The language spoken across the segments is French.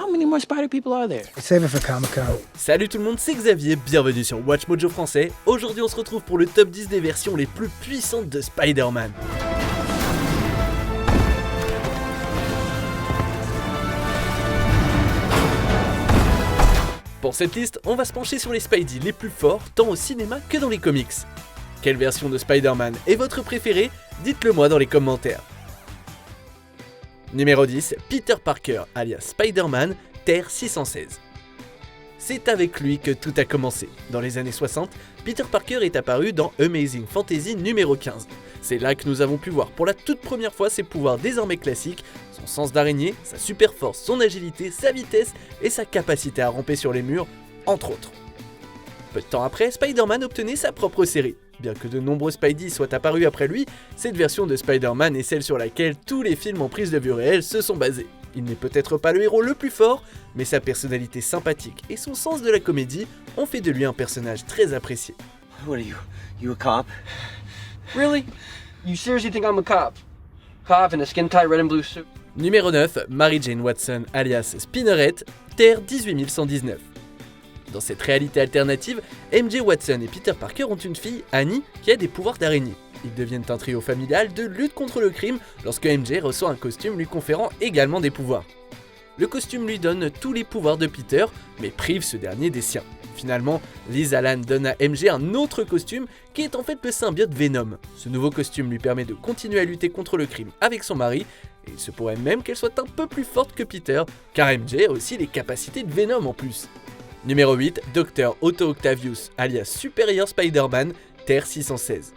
How many more spider people are there? Save it for Comic-Con. Salut tout le monde, c'est Xavier, bienvenue sur Watch Mojo français. Aujourd'hui on se retrouve pour le top 10 des versions les plus puissantes de Spider-Man. Pour cette liste, on va se pencher sur les Spidey les plus forts, tant au cinéma que dans les comics. Quelle version de Spider-Man est votre préférée? Dites-le moi dans les commentaires. Numéro 10, Peter Parker, alias Spider-Man, Terre 616. C'est avec lui que tout a commencé. Dans les années 60, Peter Parker est apparu dans Amazing Fantasy numéro 15. C'est là que nous avons pu voir pour la toute première fois ses pouvoirs désormais classiques, son sens d'araignée, sa super force, son agilité, sa vitesse et sa capacité à ramper sur les murs, entre autres. Peu de temps après, Spider-Man obtenait sa propre série. Bien que de nombreux Spidey soient apparus après lui, cette version de Spider-Man est celle sur laquelle tous les films en prise de vue réelle se sont basés. Il n'est peut-être pas le héros le plus fort, mais sa personnalité sympathique et son sens de la comédie ont fait de lui un personnage très apprécié. What are you? You a cop? Really? You seriously think I'm a cop? Cop in a skin-tight red and blue suit? Numéro 9, Mary Jane Watson alias Spinnerette, Terre 18119. Dans cette réalité alternative, MJ Watson et Peter Parker ont une fille, Annie, qui a des pouvoirs d'araignée. Ils deviennent un trio familial de lutte contre le crime lorsque MJ reçoit un costume lui conférant également des pouvoirs. Le costume lui donne tous les pouvoirs de Peter, mais prive ce dernier des siens. Finalement, Liz Allan donne à MJ un autre costume qui est en fait le symbiote Venom. Ce nouveau costume lui permet de continuer à lutter contre le crime avec son mari, et il se pourrait même qu'elle soit un peu plus forte que Peter, car MJ a aussi les capacités de Venom en plus. Numéro 8, Dr. Otto Octavius, alias Superior Spider-Man, Terre 616.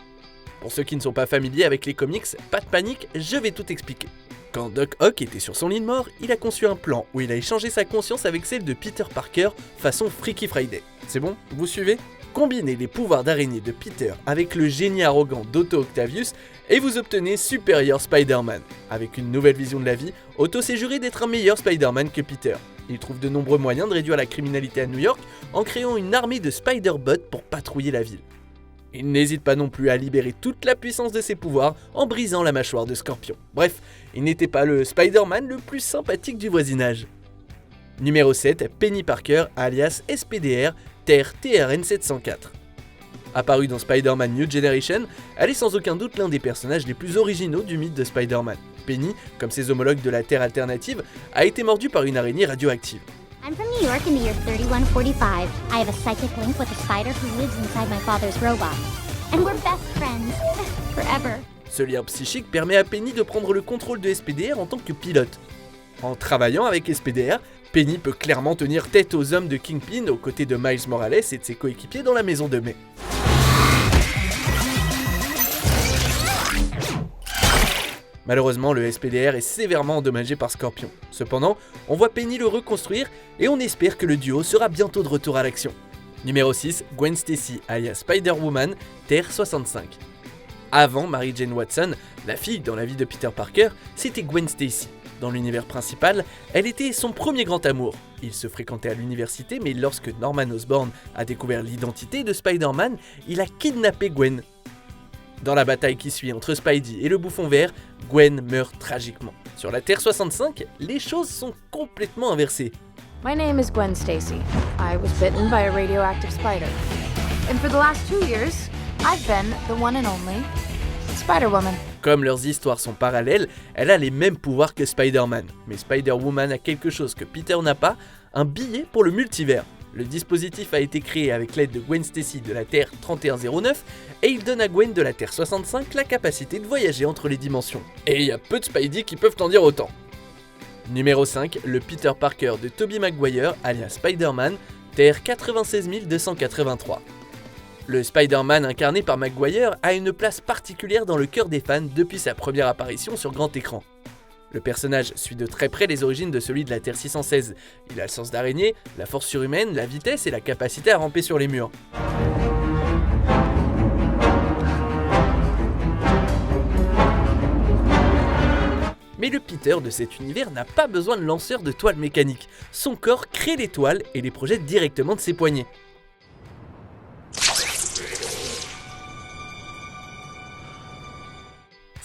Pour ceux qui ne sont pas familiers avec les comics, pas de panique, je vais tout expliquer. Quand Doc Ock était sur son lit de mort, il a conçu un plan où il a échangé sa conscience avec celle de Peter Parker façon Freaky Friday. C'est bon? Vous suivez? Combinez les pouvoirs d'araignée de Peter avec le génie arrogant d'Otto Octavius et vous obtenez Superior Spider-Man. Avec une nouvelle vision de la vie, Otto s'est juré d'être un meilleur Spider-Man que Peter. Il trouve de nombreux moyens de réduire la criminalité à New York en créant une armée de Spider-Bots pour patrouiller la ville. Il n'hésite pas non plus à libérer toute la puissance de ses pouvoirs en brisant la mâchoire de Scorpion. Bref, il n'était pas le Spider-Man le plus sympathique du voisinage. Numéro 7, Penny Parker alias SPDR, Terre TRN 704. Apparue dans Spider-Man New Generation, elle est sans aucun doute l'un des personnages les plus originaux du mythe de Spider-Man. Penny, comme ses homologues de la Terre alternative, a été mordue par une araignée radioactive. I'm from New York in the year 3145. I have a psychic link with a spider who lives inside my father's robot. And we're best friends. Forever. Ce lien psychique permet à Penny de prendre le contrôle de SPDR en tant que pilote. En travaillant avec SPDR, Penny peut clairement tenir tête aux hommes de Kingpin aux côtés de Miles Morales et de ses coéquipiers dans la maison de May. Malheureusement, le SPDR est sévèrement endommagé par Scorpion. Cependant, on voit Penny le reconstruire et on espère que le duo sera bientôt de retour à l'action. Numéro 6, Gwen Stacy alias Spider-Woman, Terre 65. Avant Mary Jane Watson, la fille dans la vie de Peter Parker, c'était Gwen Stacy. Dans l'univers principal, elle était son premier grand amour. Ils se fréquentaient à l'université, mais lorsque Norman Osborn a découvert l'identité de Spider-Man, il a kidnappé Gwen. Dans la bataille qui suit entre Spidey et le Bouffon Vert, Gwen meurt tragiquement. Sur la Terre 65, les choses sont complètement inversées. My name is Gwen Stacy. I was bitten by a radioactive spider. And for the last 2 years, I've been the one and only Spider-Woman. Comme leurs histoires sont parallèles, elle a les mêmes pouvoirs que Spider-Man. Mais Spider-Woman a quelque chose que Peter n'a pas, un billet pour le multivers. Le dispositif a été créé avec l'aide de Gwen Stacy de la Terre 3109 et il donne à Gwen de la Terre 65 la capacité de voyager entre les dimensions. Et il y a peu de Spidey qui peuvent en dire autant. Numéro 5, le Peter Parker de Tobey Maguire alias Spider-Man, Terre 96 283. Le Spider-Man incarné par Maguire a une place particulière dans le cœur des fans depuis sa première apparition sur grand écran. Le personnage suit de très près les origines de celui de la Terre 616. Il a le sens d'araignée, la force surhumaine, la vitesse et la capacité à ramper sur les murs. Mais le Peter de cet univers n'a pas besoin de lanceur de toile mécanique. Son corps crée les toiles et les projette directement de ses poignets.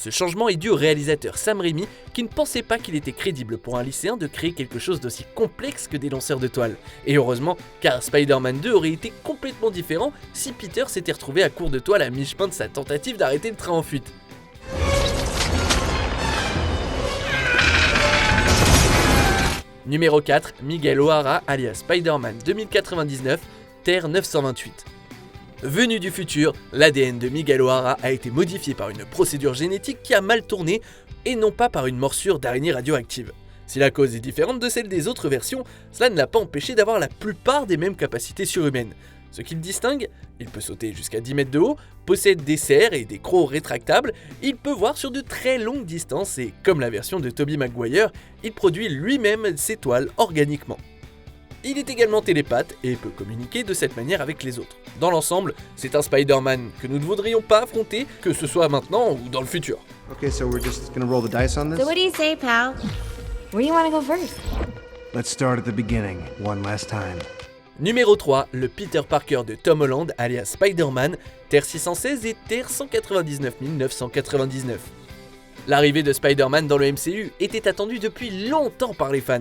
Ce changement est dû au réalisateur Sam Raimi qui ne pensait pas qu'il était crédible pour un lycéen de créer quelque chose d'aussi complexe que des lanceurs de toile. Et heureusement, car Spider-Man 2 aurait été complètement différent si Peter s'était retrouvé à court de toile à mi-chemin de sa tentative d'arrêter le train en fuite. Numéro 4, Miguel O'Hara alias Spider-Man 2099, Terre 928. Venu du futur, l'ADN de Miguel O'Hara a été modifié par une procédure génétique qui a mal tourné et non pas par une morsure d'araignée radioactive. Si la cause est différente de celle des autres versions, cela ne l'a pas empêché d'avoir la plupart des mêmes capacités surhumaines. Ce qui le distingue, il peut sauter jusqu'à 10 mètres de haut, possède des serres et des crocs rétractables, il peut voir sur de très longues distances et, comme la version de Tobey Maguire, il produit lui-même ses toiles organiquement. Il est également télépathe et peut communiquer de cette manière avec les autres. Dans l'ensemble, c'est un Spider-Man que nous ne voudrions pas affronter, que ce soit maintenant ou dans le futur. Okay, so we're just gonna roll the dice on this? So what do you say, pal? Where do you want to go first? Let's start at the beginning, one last time. Numéro 3, le Peter Parker de Tom Holland, alias Spider-Man, Terre 616 et Terre 199 999. L'arrivée de Spider-Man dans le MCU était attendue depuis longtemps par les fans.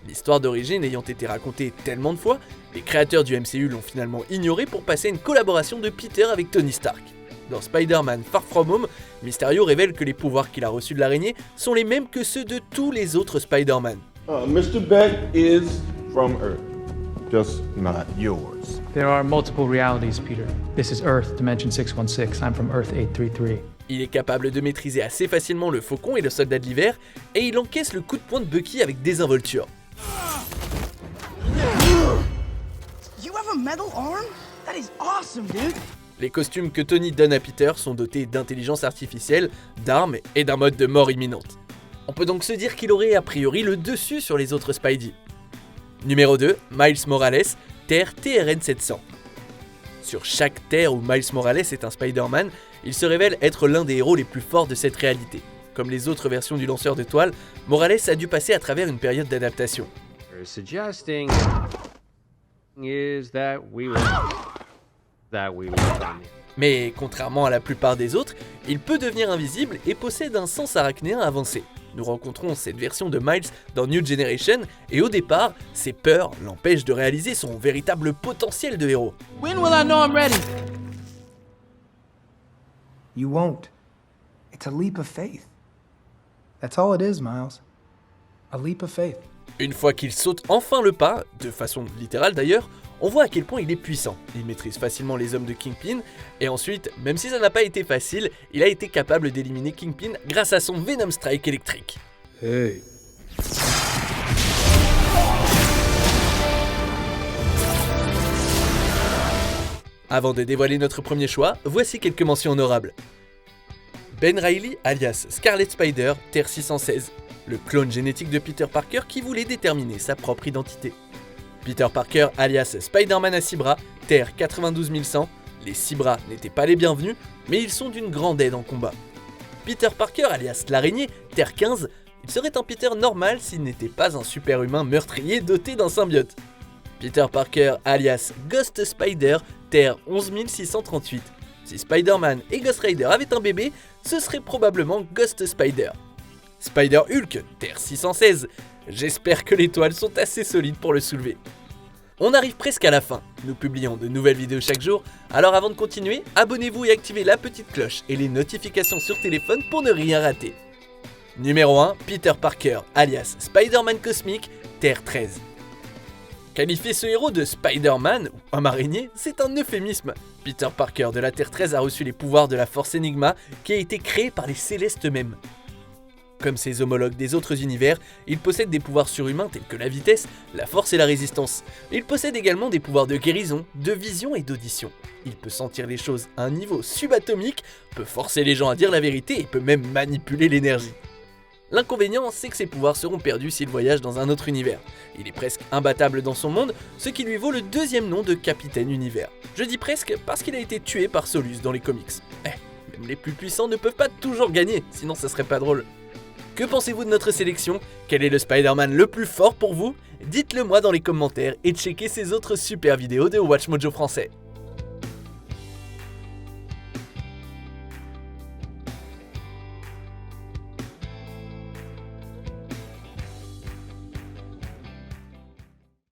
L'histoire d'origine ayant été racontée tellement de fois, les créateurs du MCU l'ont finalement ignoré pour passer à une collaboration de Peter avec Tony Stark. Dans Spider-Man Far From Home, Mysterio révèle que les pouvoirs qu'il a reçus de l'araignée sont les mêmes que ceux de tous les autres Spider-Man. Mr. Beck is from Earth, just not yours. There are multiple realities, Peter. This is Earth, Dimension 616. I'm from Earth 833. Il est capable de maîtriser assez facilement le Faucon et le Soldat de l'Hiver, et il encaisse le coup de poing de Bucky avec désinvolture. You have a metal arm? That is awesome, dude. Les costumes que Tony donne à Peter sont dotés d'intelligence artificielle, d'armes et d'un mode de mort imminente. On peut donc se dire qu'il aurait a priori le dessus sur les autres Spidey. Numéro 2, Miles Morales, Terre TRN-700. Sur chaque Terre où Miles Morales est un Spider-Man, il se révèle être l'un des héros les plus forts de cette réalité. Comme les autres versions du lanceur de toile, Morales a dû passer à travers une période d'adaptation. Suggesting is that we will Mais contrairement à la plupart des autres, il peut devenir invisible et possède un sens arachnéen avancé. Nous rencontrons cette version de Miles dans New Generation et au départ, ses peurs l'empêchent de réaliser son véritable potentiel de héros. When will I know I'm ready? You won't. It's a leap of faith. That's all it is, Miles. A leap of faith. Une fois qu'il saute enfin le pas, de façon littérale d'ailleurs, on voit à quel point il est puissant. Il maîtrise facilement les hommes de Kingpin, et ensuite, même si ça n'a pas été facile, il a été capable d'éliminer Kingpin grâce à son Venom Strike électrique. Hey. Avant de dévoiler notre premier choix, voici quelques mentions honorables. Ben Reilly, alias Scarlet Spider, Terre 616, le clone génétique de Peter Parker qui voulait déterminer sa propre identité. Peter Parker, alias Spider-Man à 6 bras, Terre 92100, les 6 bras n'étaient pas les bienvenus, mais ils sont d'une grande aide en combat. Peter Parker, alias l'araignée, Terre 15, il serait un Peter normal s'il n'était pas un super-humain meurtrier doté d'un symbiote. Peter Parker, alias Ghost Spider, Terre 11638. Si Spider-Man et Ghost Rider avaient un bébé, ce serait probablement Ghost Spider. Spider-Hulk, Terre 616. J'espère que les toiles sont assez solides pour le soulever. On arrive presque à la fin. Nous publions de nouvelles vidéos chaque jour, alors avant de continuer, abonnez-vous et activez la petite cloche et les notifications sur téléphone pour ne rien rater. Numéro 1, Peter Parker, alias Spider-Man Cosmique, Terre 13. Qualifier ce héros de Spider-Man, ou homme araignée, c'est un euphémisme. Peter Parker de la Terre 13 a reçu les pouvoirs de la Force Enigma, qui a été créée par les Célestes eux-mêmes. Comme ses homologues des autres univers, il possède des pouvoirs surhumains tels que la vitesse, la force et la résistance. Il possède également des pouvoirs de guérison, de vision et d'audition. Il peut sentir les choses à un niveau subatomique, peut forcer les gens à dire la vérité et peut même manipuler l'énergie. L'inconvénient, c'est que ses pouvoirs seront perdus s'il voyage dans un autre univers. Il est presque imbattable dans son monde, ce qui lui vaut le deuxième nom de Capitaine Univers. Je dis presque parce qu'il a été tué par Solus dans les comics. Même les plus puissants ne peuvent pas toujours gagner, sinon ça serait pas drôle. Que pensez-vous de notre sélection? Quel est le Spider-Man le plus fort pour vous? Dites-le moi dans les commentaires et checkez ces autres super vidéos de Watch Mojo français.